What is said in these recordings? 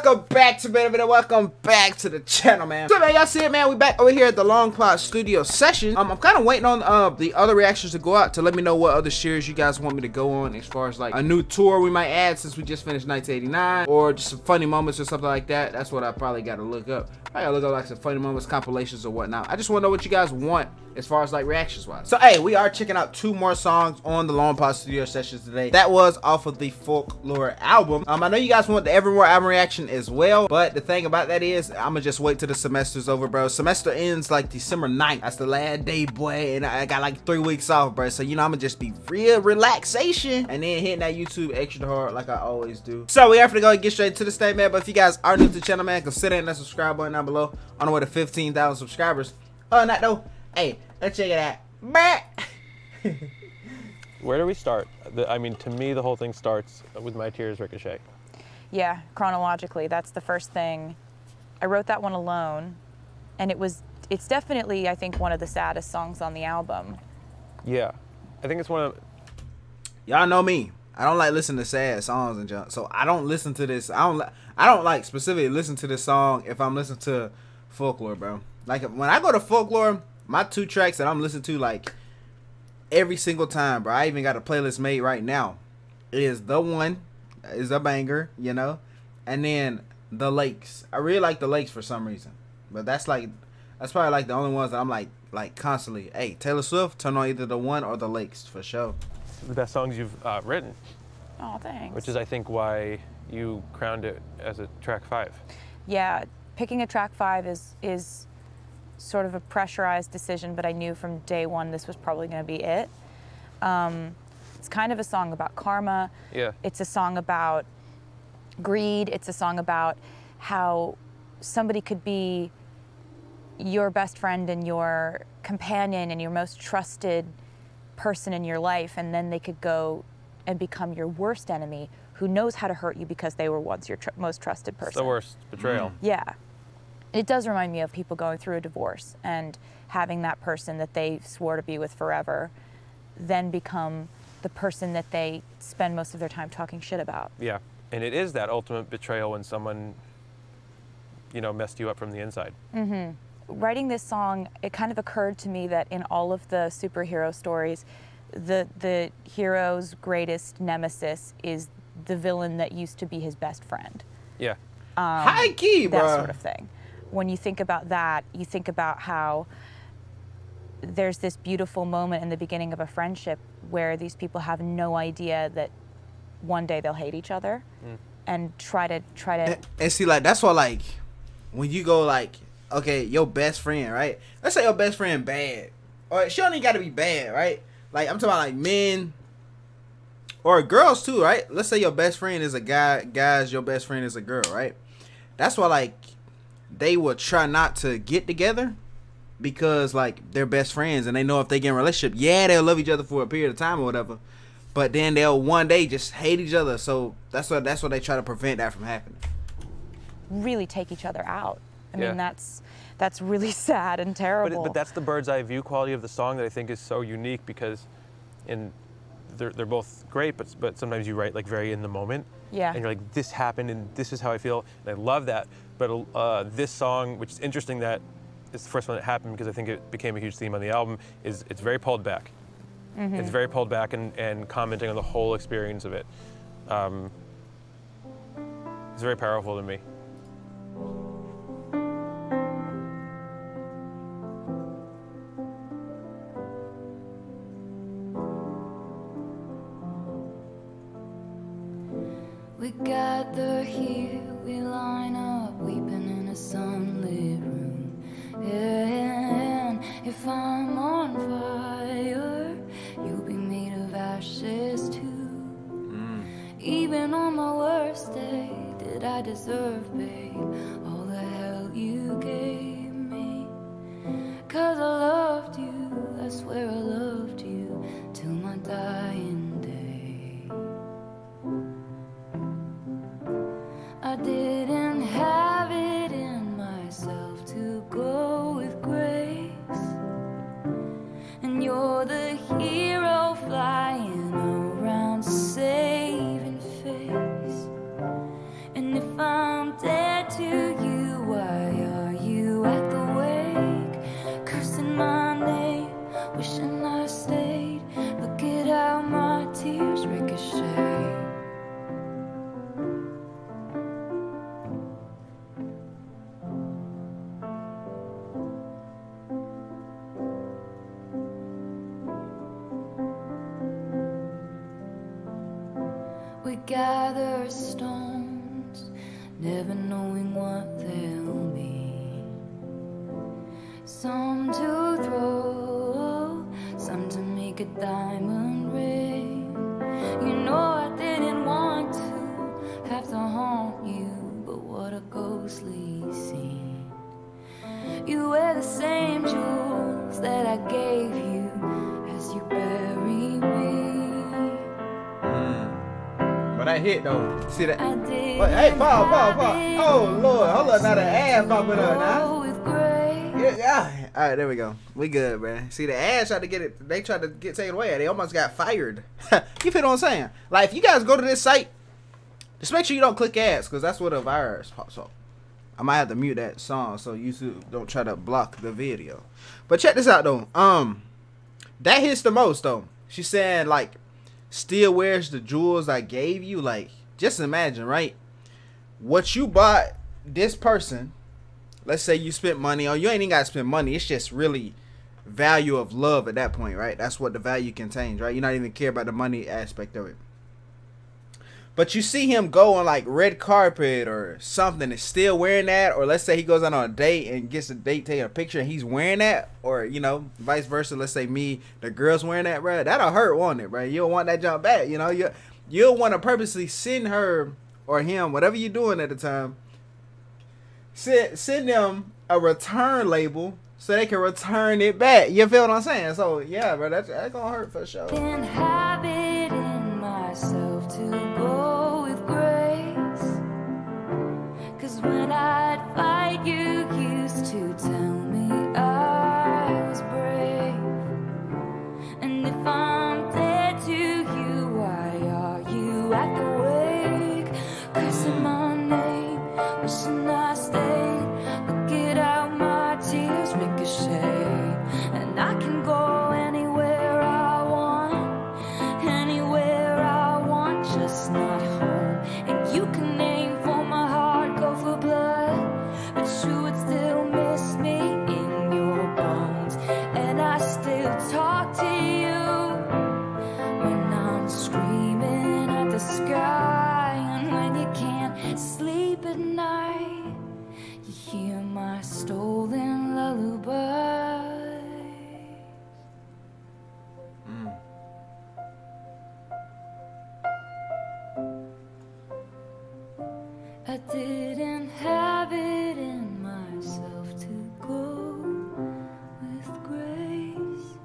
welcome back to welcome back to the channel, man. So man, y'all see it, man, we back over here at the Long Pod Studio session. I'm kind of waiting on the other reactions to go out to let me know what other series you guys want me to go on, as far as like a new tour we might add since we just finished 1989, or just some funny moments or something like that. That's what I probably got to look up. I gotta look up like some funny moments, compilations or whatnot. I just want to know what you guys want as far as like reactions wise. So hey, we are checking out 2 more songs on the Long Pod Studio sessions today. That was off of the Folklore album. I know you guys want the Evermore album reaction as well, but the thing about that is I'm gonna just wait till the semester's over, bro. Semester ends like December 9th. That's the last day, boy, and I got like 3 weeks off, bro. So you know I'm gonna just be real relaxation and then hitting that YouTube extra hard like I always do. So we have to go and get straight to the statement. But if you guys are new to the channel, man, consider hitting that subscribe button down below on the way to 15,000 subscribers. Other than that though, hey, let's check it out. Where do we start? I mean, to me, the whole thing starts with My Tears, Ricochet. Yeah, chronologically, that's the first thing. I wrote that one alone, and it's definitely, I think, one of the saddest songs on the album. Yeah, I think it's one of... Y'all know me. I don't like listening to sad songs and junk, so I don't listen to this. I don't like specifically listen to this song if I'm listening to Folklore, bro. Like when I go to Folklore, my 2 tracks that I'm listening to like every single time, bro. I even got a playlist made right now. It is The One, is a banger, you know, and then The Lakes. I really like The Lakes for some reason, but that's probably like the only ones that I'm like constantly. Hey, Taylor Swift, turn on either The One or The Lakes for sure. The best songs you've written. Oh, thanks. Which is, I think, why you crowned it as a track 5. Yeah, picking a track 5 is sort of a pressurized decision, but I knew from day one this was probably going to be it. It's kind of a song about karma. Yeah. It's a song about greed. It's a song about how somebody could be your best friend and your companion and your most trusted person in your life, and then they could go and become your worst enemy who knows how to hurt you because they were once your most trusted person. It's the worst betrayal. Yeah. It does remind me of people going through a divorce and having that person that they swore to be with forever then become the person that they spend most of their time talking shit about. Yeah, and it is that ultimate betrayal when someone, you know, messed you up from the inside. Mm-hmm. Writing this song, it kind of occurred to me that in all of the superhero stories, the hero's greatest nemesis is the villain that used to be his best friend. Yeah. High key, bro. That sort of thing. When you think about that, you think about how there's this beautiful moment in the beginning of a friendship where these people have no idea that one day they'll hate each other and try to and see, like, that's why, like, when you go like, okay, your best friend, right? Let's say your best friend bad, or she don't even got to be bad, right? Like, I'm talking about like men or girls too, right? Let's say your best friend is a guy, guys, your best friend is a girl, right? That's why, like, they will try not to get together because, like, they're best friends and they know if they get in a relationship, yeah, they'll love each other for a period of time or whatever, but then they'll one day just hate each other. So that's what they try to prevent that from happening. really take each other out. I Yeah. mean, that's really sad and terrible. But that's the bird's eye view quality of the song that I think is so unique, because they're both great, but sometimes you write like very in the moment. Yeah. And you're like, this happened and this is how I feel, and I love that. But this song, which is interesting that it's the first one that happened because I think it became a huge theme on the album, is it's very pulled back. Mm-hmm. It's very pulled back and commenting on the whole experience of it. It's very powerful to me. We gather here, we line up, weeping in a sunlit room. And if I'm on fire, you'll be made of ashes too. Even on my worst day, did I deserve, babe, all the hell you gave me? 'Cause I loved you, I swear I loved you, till my dying day. I didn't have it in myself to go with grace, and you're the hero flying around saving face. And if I'm dead, gather stones, never knowing what they'll mean. Some to throw, some to make a diamond ring. You know I didn't want to have to haunt you, but what a ghostly scene. You wear the same jewels that I gave you as you bury me. But that hit though. See that? I did. Hey, pause. Oh Lord, hold on, now the ass popping up now. with grace. Yeah. All right, there we go. We good, man. See, the ass tried to get it. They tried to get taken away. They almost got fired. You feel what I'm saying? Like, if you guys go to this site, just make sure you don't click ads, because that's where the virus pops up. I might have to mute that song so YouTube don't try to block the video. But check this out though. That hits the most though. She's saying like, still wears the jewels I gave you. Like, just imagine, right? What you bought this person. Let's say you spent money, or you ain't even got to spend money. It's just really value of love at that point, right? That's what the value contains, right? You're not even care about the money aspect of it. But you see him go on like red carpet or something and still wearing that. Or let's say he goes out on a date and gets a date, take a picture and he's wearing that. Or, you know, vice versa. Let's say me, the girl's wearing that, bro. That'll hurt, won't it, bro? You don't want that jump back, you know? You'll want to purposely send her or him, whatever you're doing at the time, send them a return label so they can return it back. You feel what I'm saying? So, yeah, bro, that's gonna hurt for sure. Been habiting myself to go with grace. 'Cause when I'd fight, you used to tell me I was brave. And if I'm dead to you, why are you at the wake? Cursing my name, wishing I stayed. Look it out, my tears ricochet. And I can go anywhere I want, just not home. And you can aim for my heart, go for blood, but you would still miss me in your bones. And I still talk to you when I'm screaming at the sky. And when you can't sleep at night, you hear my stolen lullaby. I didn't have it in myself to go with grace,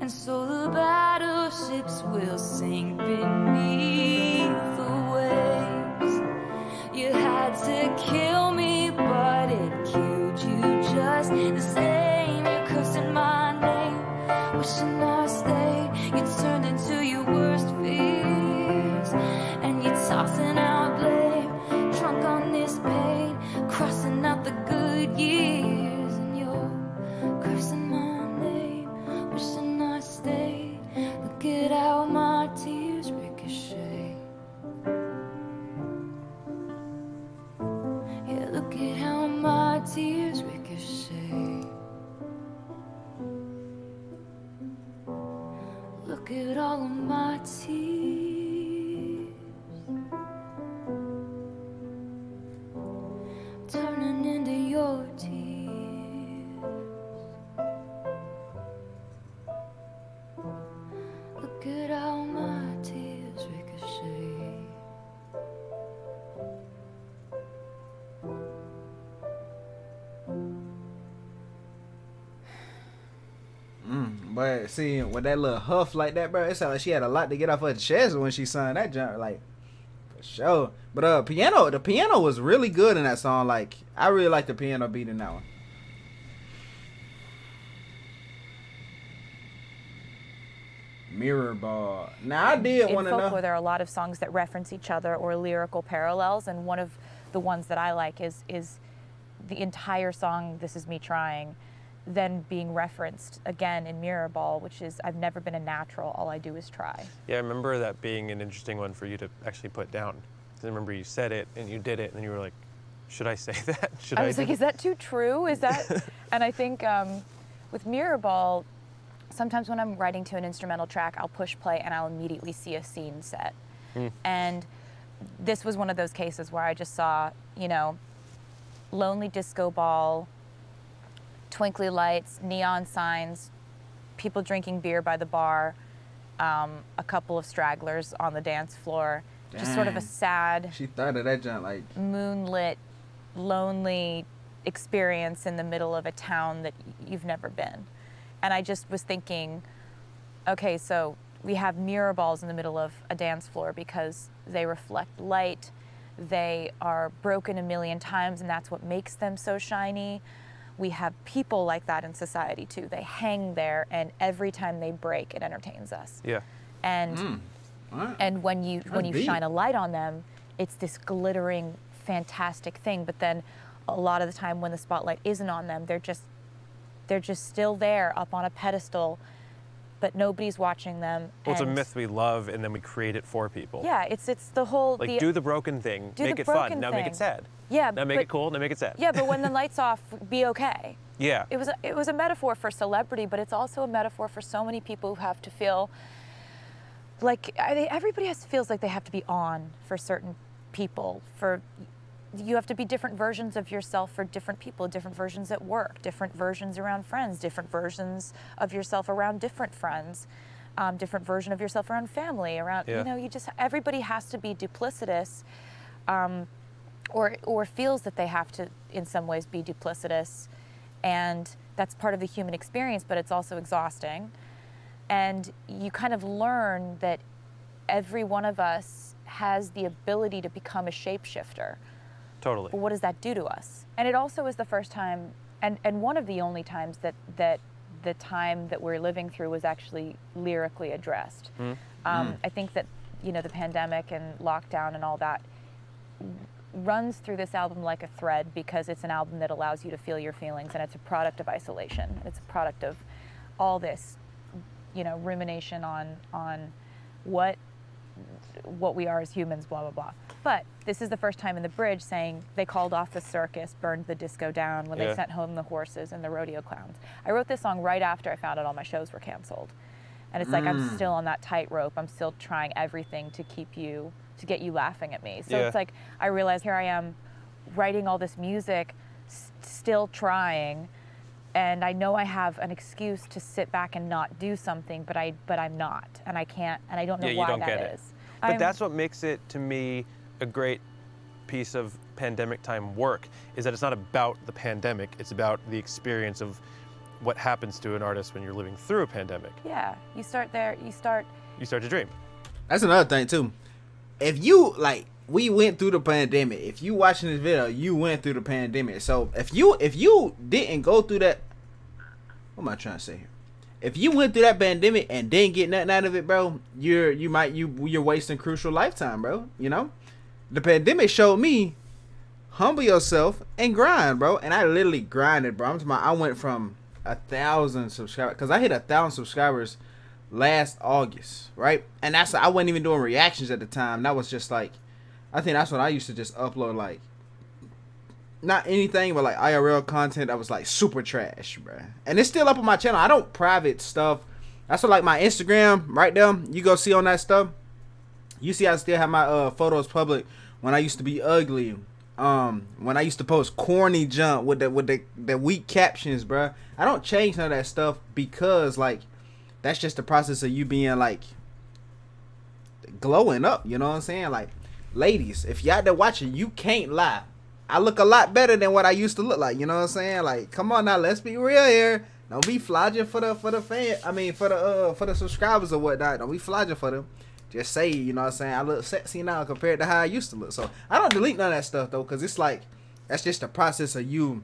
and so the battleships will sink beneath the waves. You had to kill me, but it killed you just the same. You're cursing my name, wishing I stayed. You turned into your worst fears, and you're tossing out blame, drunk on this pain, crossing out the good years. And you're cursing my name, wishing I stayed. Look at how my tears ricochet. Yeah, look at how my tears ricochet. Look at all of my tears turning into your tears. Look at how my tears ricochet. But see, with that little huff like that, bro, it sounded like she had a lot to get off her chest when she sung that jump, like, for sure. But the piano was really good in that song. Like, I really like the piano beat in that one. Mirrorball. Now, I did want to know. In Folklore, there are a lot of songs that reference each other or lyrical parallels, and one of the ones that I like is the entire song, This Is Me Trying, then being referenced again in Mirrorball, which is, I've never been a natural, all I do is try. Yeah, I remember that being an interesting one for you to actually put down. I remember you said it and you did it, and then you were like, should I say that? Should I was like, is that too true? Is that? And I think with Mirrorball, sometimes when I'm writing to an instrumental track, I'll push play and I'll immediately see a scene set. And this was one of those cases where I just saw, you know, lonely disco ball, twinkly lights, neon signs, people drinking beer by the bar, a couple of stragglers on the dance floor. Just sort of a Dang. sad, She thought of that junk like, moonlit, lonely experience in the middle of a town that you've never been. And I just was thinking, okay, so we have mirror balls in the middle of a dance floor because they reflect light. They are broken a million times, and that's what makes them so shiny. We have people like that in society too. They hang there, and every time they break, it entertains us. Yeah. And what? and when you deep. shine a light on them, it's this glittering, fantastic thing. But then, a lot of the time when the spotlight isn't on them, they're just still there up on a pedestal, but nobody's watching them. Well, it's a and- myth we love, and then we create it for people. Yeah, it's the whole Like, do the broken thing, do make the it fun, broken now make thing. it sad. Yeah, Now make but- it cool, now make it sad. Yeah, but when the light's off, be okay. Yeah. It was a metaphor for celebrity, but it's also a metaphor for so many people who have to feel like everybody feels like they have to be on for certain people. You have to be different versions of yourself for different people, different versions at work, different versions around friends, different versions of yourself around different friends, different version of yourself around family, around, Yeah. you know, everybody has to be duplicitous, or feels that they have to, in some ways, be duplicitous. And that's part of the human experience, but it's also exhausting. And you kind of learn that every one of us has the ability to become a shapeshifter. Totally. But what does that do to us? And it also is the first time, and one of the only times that the time that we're living through was actually lyrically addressed. I think that, you know, the pandemic and lockdown and all that runs through this album like a thread, because it's an album that allows you to feel your feelings, and it's a product of isolation. It's a product of all this, you know, rumination on what we are as humans, blah, blah, blah. But this is the first time in the bridge saying they called off the circus, burned the disco down when they Yeah. sent home the horses and the rodeo clowns. I wrote this song right after I found out all my shows were canceled. And it's like, I'm still on that tightrope. I'm still trying everything to get you laughing at me. So Yeah. it's like, I realized here I am writing all this music, still trying, and I know I have an excuse to sit back and not do something, but I'm not, and I can't, and I don't know Yeah, you why don't that get it. is. But that's what makes it, to me, a great piece of pandemic time work, is that it's not about the pandemic, it's about the experience of what happens to an artist when you're living through a pandemic. Yeah, you start there, You start to dream. That's another thing too. If you like, we went through the pandemic. If you watching this video, you went through the pandemic. So if you didn't go through that, what am I trying to say here? If you went through that pandemic and didn't get nothing out of it, bro, you're wasting crucial lifetime, bro. You know, the pandemic showed me humble yourself and grind, bro. And I literally grinded, bro. I'm talking about, I went from 1,000 subscribers, because I hit 1,000 subscribers last August, right? And I wasn't even doing reactions at the time. That was just like, I think that's when I used to just upload, like, not anything but like IRL content that was like super trash, bruh. And it's still up on my channel. I don't private stuff. That's what, like, my Instagram right there, you go see on that stuff, you see I still have my photos public when I used to be ugly, when I used to post corny junk with the weak captions, bruh. I don't change none of that stuff, because like, that's just the process of you being like glowing up, you know what I'm saying? Like, ladies, if y'all there watching, you can't lie. I look a lot better than what I used to look like, you know what I'm saying? Like, come on now, let's be real here. Don't be flogging for the fan. I mean, for the subscribers or whatnot. Don't be flogging for them. Just say, you know what I'm saying, I look sexy now compared to how I used to look. So I don't delete none of that stuff though, because it's like, that's just the process of you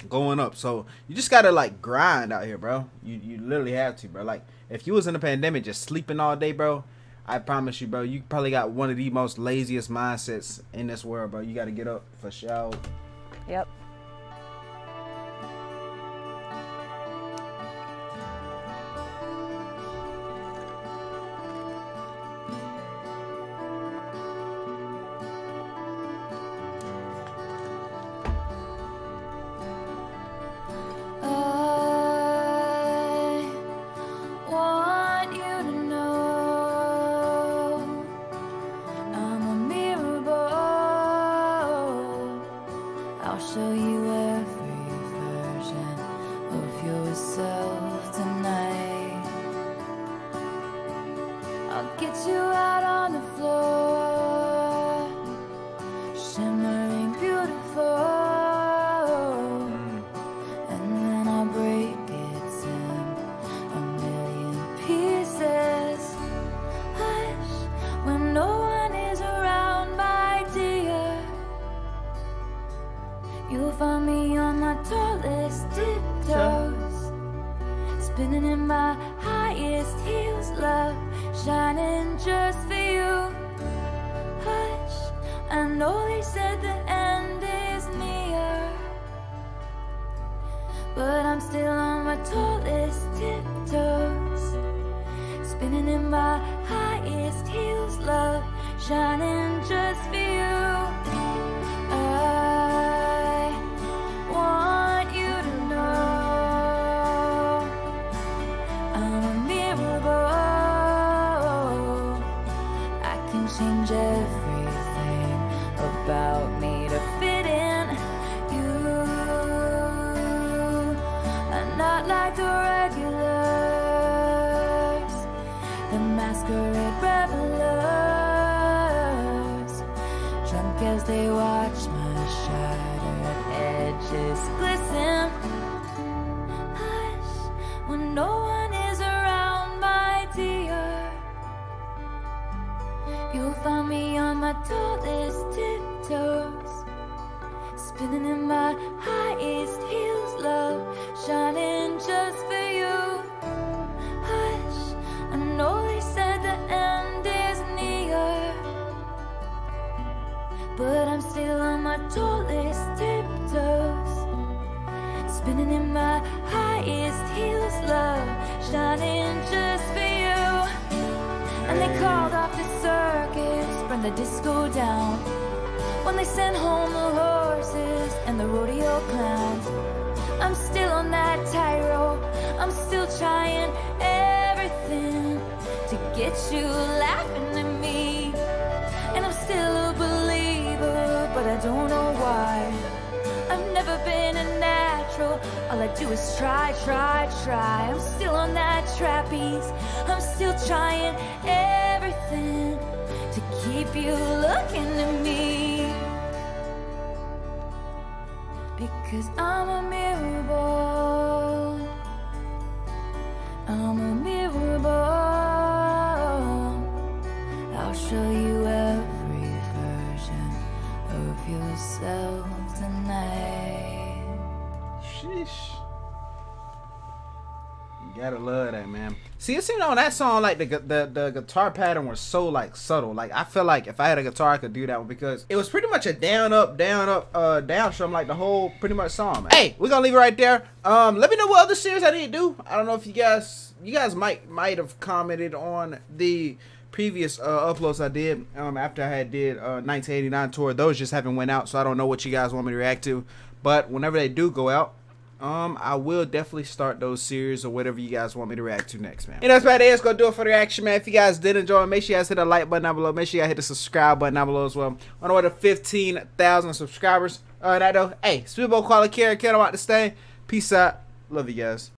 going up. So you just gotta like grind out here, bro. You literally have to, bro. Like, if you was in a pandemic just sleeping all day, bro, I promise you, bro, you probably got one of the most laziest mindsets in this world, bro. You gotta get up for sure. Yep. I want you to know I'm a mirror get you out on the floor, shimmering beautiful, and then I'll break it in a million pieces. Hush, when no one is around, my dear, you'll find me on my tallest tiptoes, spinning in my highest heels, love, shining just for you. Hush, I know they said the end is near, but I'm still on my tallest tiptoes, spinning in my highest heels, love, shining just for you. I want you to know I'm a mirror ball. I can change everything about me to fit in you. I'm not like the regulars, the masquerade revelers, drunk as they watch my shattered edges glisten. Hush, when no one is around, my dear, you'll find me on my tallest tiptoes, spinning in my highest heels, love, shining just for you. Hush, I know they said the end is near, but I'm still on my tallest tiptoes, spinning in my highest heels, love, shining just for you. And they called off the circus, burned the disco down, when they sent home the horses and the rodeo clowns. I'm still on that tightrope, I'm still trying everything to get you laughing at me. And I'm still a believer, but I don't know why. I've never been a natural, all I do is try, try, try. I'm still on that trapeze, I'm still trying everything to keep you looking at me, because I'm a mirror ball. I'm a mirror ball. I'll show you every version of yourself tonight. Sheesh. You gotta love that, man. See, it seemed on that song like the guitar pattern was so like subtle. Like I feel like if I had a guitar, I could do that one, because it was pretty much a down up, down up, down strum like the whole pretty much song, man. Hey, we're gonna leave it right there. Let me know what other series I didn't do. I don't know if you guys might have commented on the previous uploads I did after I had did 1989 tour. Those just haven't went out, so I don't know what you guys want me to react to. But whenever they do go out, I will definitely start those series or whatever you guys want me to react to next, man. And that's about it. It's gonna do it for the reaction, man. If you guys did enjoy, make sure you guys hit the like button down below. Make sure you guys hit the subscribe button down below as well. On the way to 15,000 subscribers. That though, hey, Speedboat Quality Care, I'm out to stay. Peace out. Love you guys.